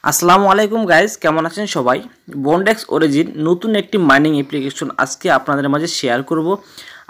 আসসালামু আলাইকুম গাইস, কেমন আছেন সবাই? বন্ডেক্স অরিজিন নতুন একটি মাইনিং অ্যাপ্লিকেশন আজকে আপনাদের মাঝে শেয়ার করব।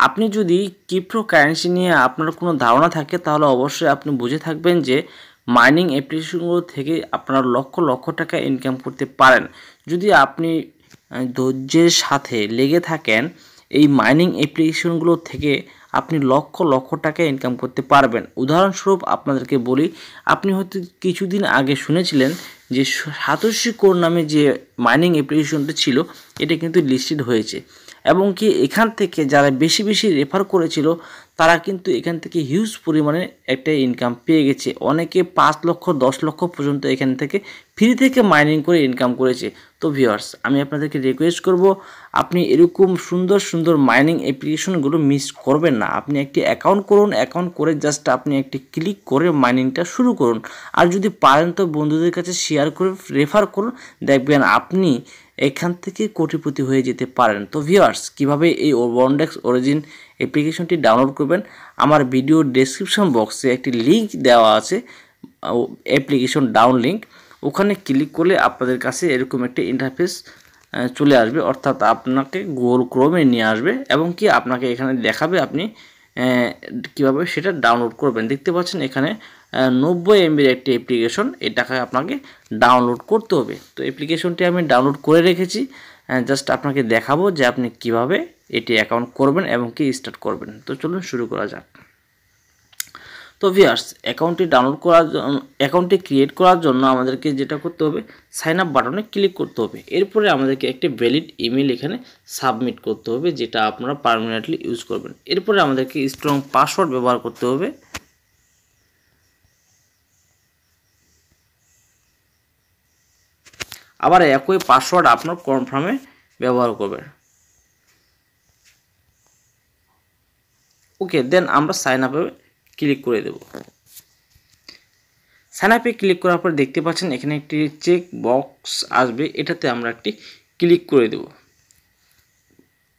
আপনি যদি ক্রিপ্টোকারেন্সি নিয়ে আপনার কোনো ধারণা থাকে তাহলে অবশ্যই আপনি বুঝে থাকবেন যে মাইনিং অ্যাপ্লিকেশনগুলো থেকে আপনারা লক্ষ লক্ষ টাকা ইনকাম করতে পারেন যদি আপনি ধৈর্যের সাথে লেগে থাকেন। এই মাইনিং অ্যাপ্লিকেশনগুলো থেকে আপনি লক্ষ লক্ষ টাকা ইনকাম করতে পারবেন। উদাহরণস্বরূপ আপনাদেরকে বলি, আপনি হয়তো কিছুদিন আগে শুনেছিলেন যে সাতোশি কোর নামে যে মাইনিং অ্যাপ্লিকেশনটা ছিল এটা কিন্তু লিস্টেড হয়েছে, এবং কি এখান থেকে যারা বেশি বেশি রেফার করেছিল তারা কিন্তু এখান থেকে হিউজ পরিমাণে একটা ইনকাম পেয়ে গেছে। অনেকে 5 লক্ষ 10 লক্ষ পর্যন্ত এখান থেকে ফ্রি থেকে মাইনিং করে ইনকাম করেছে। তো ভিউয়ার্স, আমি আপনাদেরকে রিকোয়েস্ট করব, আপনি এরকম সুন্দর সুন্দর মাইনিং অ্যাপ্লিকেশনগুলো মিস করবেন না। আপনি একটি অ্যাকাউন্ট করুন, অ্যাকাউন্ট করে জাস্ট আপনি একটি ক্লিক করে মাইনিংটা শুরু করুন। আর যদি পারেন তো বন্ধুদের কাছে শেয়ার করে রেফার করুন, দেখবেন আপনি এখান থেকে কোটিপতি হয়ে যেতে পারেন। তো ভিউয়ার্স, কীভাবে এই বন্ডেক্স অরিজিন অ্যাপ্লিকেশনটি ডাউনলোড করবেন, আমার ভিডিও ডেসক্রিপশন বক্সে একটি লিঙ্ক দেওয়া আছে, অ্যাপ্লিকেশন ডাউন লিঙ্ক। ওখানে ক্লিক করলে আপনাদের কাছে এরকম একটা ইন্টারফেস চলে আসবে, অর্থাৎ আপনাকে গুগল ক্রোমে নিয়ে আসবে এবং কি আপনাকে এখানে দেখাবে আপনি কীভাবে সেটা ডাউনলোড করবেন। দেখতে পাচ্ছেন এখানে 90 MBর একটি অ্যাপ্লিকেশন, এটাকে আপনাকে ডাউনলোড করতে হবে। তো অ্যাপ্লিকেশনটি আমি ডাউনলোড করে রেখেছি, জাস্ট আপনাকে দেখাবো যে আপনি কিভাবে এটি অ্যাকাউন্ট করবেন এবং কি স্টার্ট করবেন। তো চলুন শুরু করা যাক। তো ভিউয়ার্স, অ্যাকাউন্টটি ডাউনলোড করার জন্য, অ্যাকাউন্টটি ক্রিয়েট করার জন্য আমাদেরকে যেটা করতে হবে, সাইন আপ বাটনে ক্লিক করতে হবে। এরপরে আমাদেরকে একটি ভ্যালিড ইমেল এখানে সাবমিট করতে হবে, যেটা আপনারা পার্মানেন্টলি ইউজ করবেন। এরপরে আমাদেরকে স্ট্রং পাসওয়ার্ড ব্যবহার করতে হবে। আবার একই পাসওয়ার্ড আপনার কনফার্মে ব্যবহার করবেন। ওকে, দেন আমরা সাইন আপে ক্লিক করে দেব। সাইন আপে ক্লিক করার পর দেখতে পাচ্ছেন এখানে একটি চেক বক্স আসবে, এটাতে আমরা একটি ক্লিক করে দেব।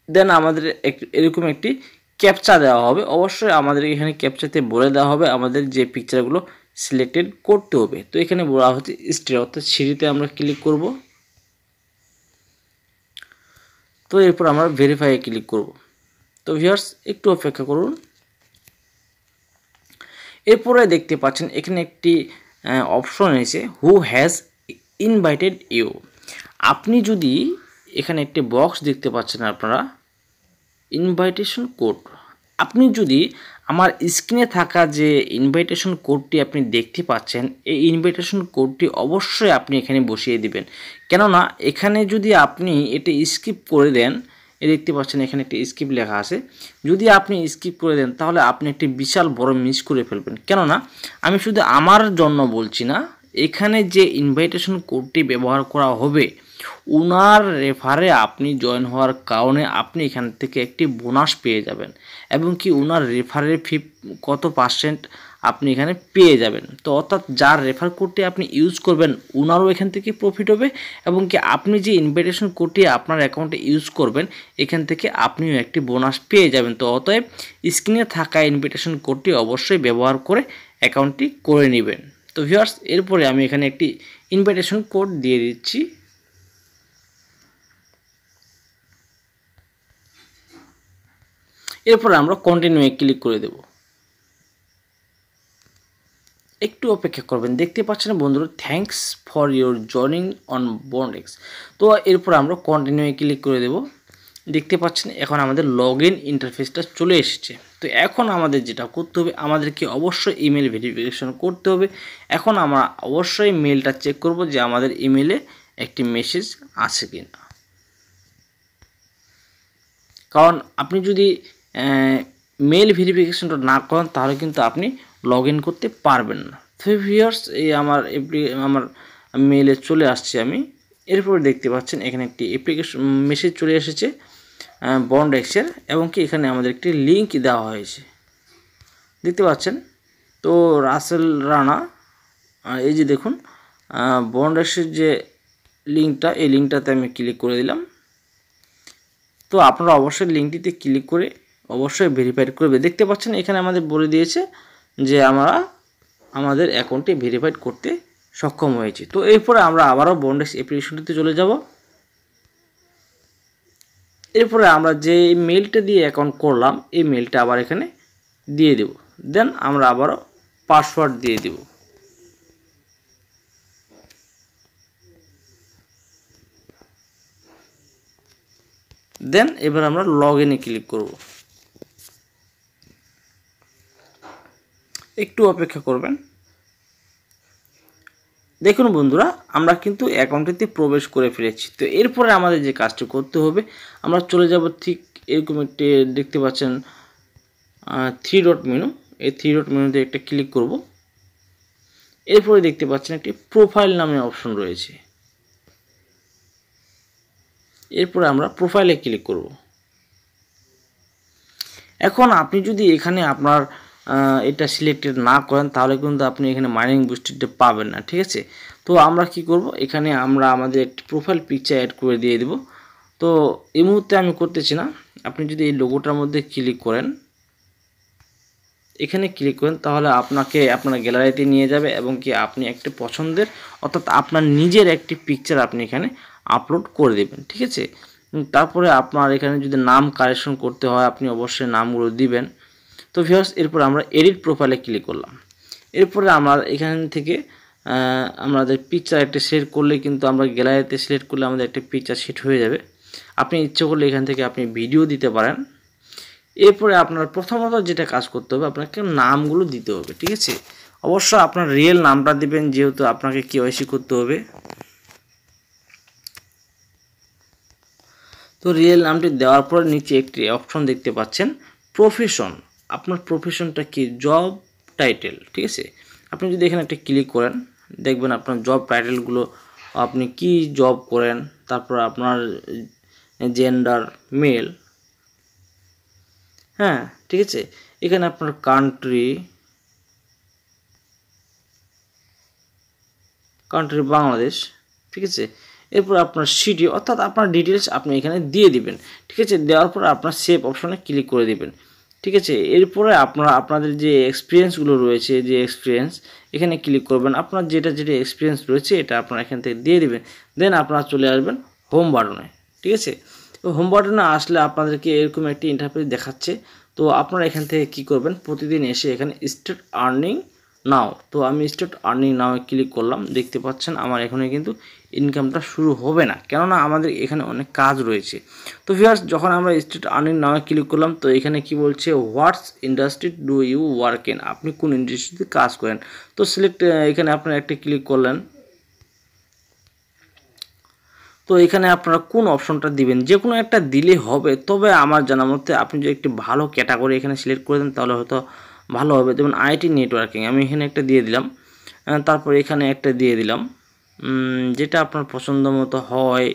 দেন আমাদের এরকম একটি ক্যাপচা দেওয়া হবে। অবশ্যই আমাদের এখানে ক্যাপচাতে বলে দেওয়া হবে আমাদের যে পিকচারগুলো সিলেক্টেড করতে হবে। তো এখানে বলা হচ্ছে স্টেয়ার, অর্থাৎ সিঁড়িতে আমরা ক্লিক করব। তো এরপর আমরা ভেরিফাইয়ে ক্লিক করব। তো ভিউয়ার্স, একটু অপেক্ষা করুন। এরপরে দেখতে পাচ্ছেন এখানে একটি অপশন এসে হু হ্যাজ ইনভাইটেড ইউ। আপনি যদি এখানে একটি বক্স দেখতে পাচ্ছেন আপনারা, ইনভাইটেশন কোড। আপনি যদি আমার স্ক্রিনে থাকা যে ইনভাইটেশন কোডটি আপনি দেখতে পাচ্ছেন, এই ইনভাইটেশন কোডটি অবশ্যই আপনি এখানে বসিয়ে দিবেন। কেননা এখানে যদি আপনি এটা স্কিপ করে দেন, দেখতে পাচ্ছেন এখানে একটি স্কিপ লেখা আছে, যদি আপনি স্কিপ করে দেন তাহলে আপনি একটি বিশাল বড় মিস করে ফেলবেন। কেননা আমি শুধু আমার জন্য বলছি না, এখানে যে ইনভাইটেশন কোডটি ব্যবহার করা হবে উনার রেফারে আপনি জয়েন হওয়ার কারণে আপনি এখান থেকে একটি বোনাস পেয়ে যাবেন, এবং কি উনার রেফারের ফি কত পার্সেন্ট আপনি এখানে পেয়ে যাবেন। তো অর্থাৎ যার রেফার কোডটি আপনি ইউজ করবেন উনারও এখান থেকে প্রফিট হবে, এবং কি আপনি যে ইনভাইটেশন কোডটি আপনার অ্যাকাউন্টে ইউজ করবেন এখান থেকে আপনিও একটি বোনাস পেয়ে যাবেন। তো অতএব স্ক্রিনে থাকা ইনভাইটেশন কোডটি অবশ্যই ব্যবহার করে অ্যাকাউন্টটি করে নেবেন। তো ভিউয়ার্স, এরপরে আমি এখানে একটি ইনভাইটেশন কোড দিয়ে দিচ্ছি। এরপর আমরা কন্টিনিউয়ে ক্লিক করে দেব। একটু অপেক্ষা করবেন। দেখতে পাচ্ছেন বন্ধুরা, thanks for your joining on বন্ডেক্স। তো এরপর আমরা কন্টিনিউয়ে ক্লিক করে দেব। দেখতে পাচ্ছেন এখন আমাদের লগ ইন ইন্টারফেসটা চলে এসেছে। তো এখন আমাদের যেটা করতে হবে, আমাদেরকে অবশ্যই ইমেল ভেরিফিকেশন করতে হবে। এখন আমরা অবশ্যই মেলটা চেক করব যে আমাদের ইমেলে একটি মেসেজ আছে কিনা, কারণ আপনি যদি মেল ভেরিফিকেশনটা না করেন তাহলে কিন্তু আপনি লগ ইন করতে পারবেন না। তো ভিউয়ার্স, এই আমার মেলে চলে আসছে আমি। এরপরে দেখতে পাচ্ছেন এখানে একটি অ্যাপ্লিকেশন মেসেজ চলে এসেছে বন্ডেক্সের, এবং কি এখানে আমাদের একটি লিঙ্ক দেওয়া হয়েছে দেখতে পাচ্ছেন। তো রাসেল রানা, এই যে দেখুন বন্ডেক্সের যে লিঙ্কটা, এই লিঙ্কটাতে আমি ক্লিক করে দিলাম। তো আপনারা অবশ্যই লিঙ্কটিতে ক্লিক করে অবশ্যই ভেরিফাইড করবে। দেখতে পাচ্ছেন এখানে আমাদের বলে দিয়েছে যে আমরা আমাদের অ্যাকাউন্টটি ভেরিফাইড করতে সক্ষম হয়েছি। তো এরপরে আমরা আবারও বন্ডেক্স অ্যাপ্লিকেশনটিতে চলে যাব। এরপরে আমরা যে মেলটা দিয়ে অ্যাকাউন্ট করলাম এই মেলটা আবার এখানে দিয়ে দেব। দেন আমরা আবারও পাসওয়ার্ড দিয়ে দেব। দেন এবার আমরা লগ ইনে ক্লিক করব। একটু অপেক্ষা করবেন। দেখুন বন্ধুরা, আমরা কিন্তু অ্যাকাউন্টটিতে প্রবেশ করে ফেলেছি। তো এরপরে আমাদের যে কাজটি করতে হবে, আমরা চলে যাব ঠিক এরকম একটি, দেখতে পাচ্ছেন 3 ডট মেনু, এই 3 ডট মেনুতে একটা ক্লিক করব। এরপরে দেখতে পাচ্ছেন একটি প্রোফাইল নামে অপশন রয়েছে। এরপরে আমরা প্রোফাইলে ক্লিক করব। এখন আপনি যদি এখানে আপনার এটা সিলেক্টেড না করেন তাহলে কিন্তু আপনি এখানে মাইনিং বুস্টারটা পাবেন না, ঠিক আছে। তো আমরা কি করব, এখানে আমরা আমাদের একটি প্রোফাইল পিকচার অ্যাড করে দিয়ে দেব। তো এই মুহূর্তে আমি করতেছি না। আপনি যদি এই লোগোটার মধ্যে ক্লিক করেন, এখানে ক্লিক করেন, তাহলে আপনাকে আপনার গ্যালারিতে নিয়ে যাবে এবং কি আপনি একটি পছন্দের অর্থাৎ আপনার নিজের একটি পিকচার আপনি এখানে আপলোড করে দেবেন, ঠিক আছে। তারপরে আপনার এখানে যদি নাম কারেকশন করতে হয় আপনি অবশ্যই নামগুলো দিবেন। তো ভিউয়ার্স, এরপর আমরা এডিট প্রোফাইলে ক্লিক করলাম। এরপরে আমরা এখান থেকে আমাদের পিকচার একটা সেট করলে কিন্তু আমরা গ্যালারিতে সিলেক্ট করলে আমাদের একটা পিকচার সেট হয়ে যাবে। আপনি ইচ্ছে করলে এখান থেকে আপনি ভিডিও দিতে পারেন। এরপরে আপনার প্রথমত যেটা কাজ করতে হবে, আপনাকে নামগুলো দিতে হবে, ঠিক আছে। অবশ্য আপনার রিয়েল নামটা দিবেন, যেহেতু আপনাকে কেওয়াইসি করতে হবে। তো রিয়েল নামটি দেওয়ার পর নিচে একটি অপশন দেখতে পাচ্ছেন প্রফেশন। আপনার প্রফেশনটা কি, জব টাইটেল, ঠিক আছে। আপনি যদি এখানে একটা ক্লিক করেন, দেখবেন আপনার জব টাইটেলগুলো আপনি কি জব করেন, তারপর আপনার জেন্ডার মেল, হ্যাঁ, ঠিক আছে। এখানে আপনার কান্ট্রি বাংলাদেশ, ঠিক আছে। এরপর আপনার সিটি অর্থাৎ আপনার ডিটেলস আপনি এখানে দিয়ে দিবেন, ঠিক আছে। দেওয়ার পর আপনার সেভ অপশনে ক্লিক করে দিবেন, ঠিক আছে। এরপরে আপনাদের যে এক্সপিরিয়েন্সগুলো রয়েছে, যে এক্সপিরিয়েন্স এখানে ক্লিক করবেন। আপনার যেটা এক্সপিরিয়েন্স রয়েছে এটা আপনারা এখান থেকে দিয়ে দিবেন। দেন আপনারা চলে আসবেন হোম বাটনে, ঠিক আছে। তো হোম বাটনে আসলে আপনাদেরকে এরকম একটি ইন্টারফেস দেখাচ্ছে। তো আপনারা এখান থেকে কি করবেন, প্রতিদিন এসে এখানে স্টার্ট আর্নিং নাও, তো আমি স্টার্ট আর্নিং নাও ক্লিক করলাম। দেখতে পাচ্ছেন আমার এখানে কিন্তু ইনকামটা শুরু হবে না, কেননা আমাদের এখানে অনেক কাজ রয়েছে। তো ভিউয়ার্স, যখন আমরা স্টার্ট আর্নিং নাও ক্লিক করলাম, তো এখানে কি বলছে, what's industry do you work in, আপনি কোন ইন্ডাস্ট্রিতে কাজ করেন। তো সিলেক্ট, এখানে আপনারা একটা ক্লিক করলেন। তো এখানে আপনারা কোন অপশনটা দিবেন, যে কোনো একটা দিলে হবে। তবে আমার জানা মতে আপনি যদি একটি ভালো ক্যাটাগরি এখানে সিলেক্ট করে দেন তাহলে হয়তো ভালো হবে। যেমন আইটি নেটওয়ার্কিং, আমি এখানে একটা দিয়ে দিলাম। তারপর এখানে একটা দিয়ে দিলাম, যেটা আপনার পছন্দ মতো হয়,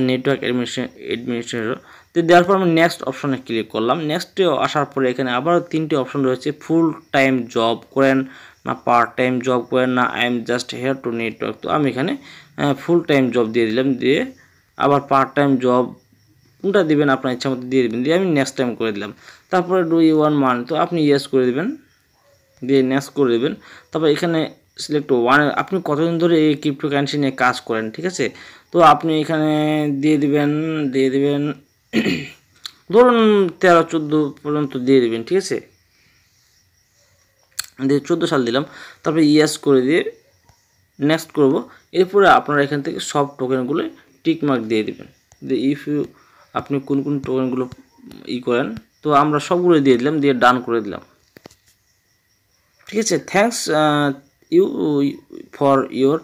নেটওয়ার্ক অ্যাডমিনিস্ট্রেটর। তো দেওয়ার পর আমি নেক্সট অপশনে ক্লিক করলাম। নেক্সটে আসার পরে এখানে আবার 3টে অপশন রয়েছে, ফুল টাইম জব করেন না পার্ট টাইম জব করেন না I am just hair two network. তো আমি এখানে ফুল টাইম জব দিয়ে দিলাম। দিয়ে আবার পার্ট টাইম জব কোনটা দিবেন আপনার ইচ্ছা মতো দিয়ে দেবেন। দিয়ে আমি নেক্সট টাইম করে দিলাম। তারপরে ডু ইউ ওয়ান মান, তো আপনি ইয়েস করে দেবেন, দিয়ে নেক্সট করে দেবেন। তারপর এখানে সিলেক্ট ওয়ান, আপনি কতদিন ধরে এই ক্রিপ্টোকারেন্সি নিয়ে কাজ করেন, ঠিক আছে। তো আপনি এখানে দিয়ে দিবেন ধরুন 13-14 পর্যন্ত দিয়ে দিবেন, ঠিক আছে। দিয়ে 14 সাল দিলাম। তারপরে ইয়েস করে দিয়ে নেক্সট করব। এরপরে আপনারা এখান থেকে সব টোকেনগুলো টিক মার্ক দিয়ে দিবেন। ইফ ইউ, আপনি কোন কোন টোকেনগুলো করেন, তো আমরা সবগুলো দিয়ে দিলাম, দিয়ে ডান করে দিলাম, ঠিক আছে। Thanks you for your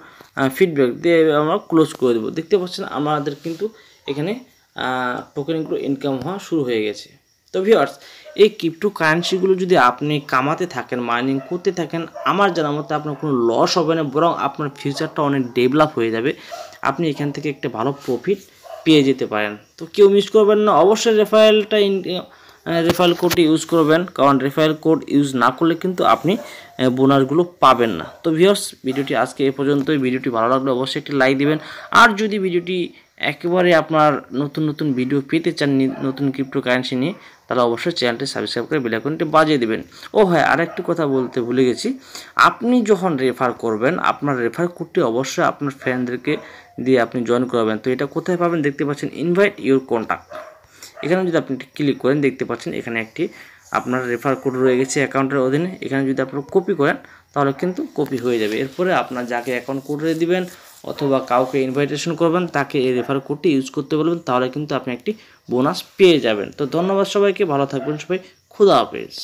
feedback দিয়ে আমরা ক্লোজ করে দেবো। দেখতে পাচ্ছেন আমাদের কিন্তু এখানে টোকেনগুলো ইনকাম হওয়া শুরু হয়ে গেছে। তো ভিউয়ার্স, এই ক্রিপ্টো কারেন্সিগুলো যদি আপনি কামাতে থাকেন, মাইনিং করতে থাকেন, আমার জানার মতো আপনার কোনো লস হবে না, বরং আপনার ফিউচারটা অনেক ডেভেলপ হয়ে যাবে। আপনি এখান থেকে একটা ভালো প্রফিট পেয়ে যেতে পারেন। তো কেউ মিস করবেন না, অবশ্যই রেফারেল কোডটি ইউজ করবেন, কারণ রেফারেল কোড ইউজ না করলে কিন্তু আপনি বোনাসগুলো পাবেন না। তো ভিউয়ার্স, ভিডিওটি আজকে এ পর্যন্তই। ভিডিওটি ভালো লাগলে অবশ্যই একটি লাইক দিবেন। আর যদি ভিডিওটি একেবারে আপনার নতুন ভিডিও পেতে চান নতুন ক্রিপ্টোকারেন্সি নিয়ে, তাহলে অবশ্যই চ্যানেলটি সাবস্ক্রাইব করে বেল আইকনটি বাজিয়ে দিবেন। ও হ্যাঁ, আরেকটি কথা বলতে ভুলে গেছি, আপনি যখন রেফার করবেন আপনার রেফার কোডটি অবশ্যই আপনার ফ্রেন্ডদেরকে দিয়ে আপনি জয়েন করাবেন। তো এটা কোথায় পাবেন দেখতে পাচ্ছেন, ইনভাইট ইউর কন্ট্যাক্ট, এখানে যদি আপনি ক্লিক করেন দেখতে পাচ্ছেন এখানে একটি আপনার রেফার কোড রয়ে গেছে অ্যাকাউন্টের অধীনে। এখানে যদি আপনারা কপি করেন তাহলে কিন্তু কপি হয়ে যাবে। এরপরে আপনার যাকে অ্যাকাউন্ট করে দিবেন অথবা কাউকে ইনভাইটেশন করবেন তাকে এই রেফার কোডটি ইউজ করতে বলবেন, তাহলে কিন্তু আপনি একটি বোনাস পেয়ে যাবেন। তো ধন্যবাদ সবাইকে, ভালো থাকবেন সবাই, খুদা হাফেজ।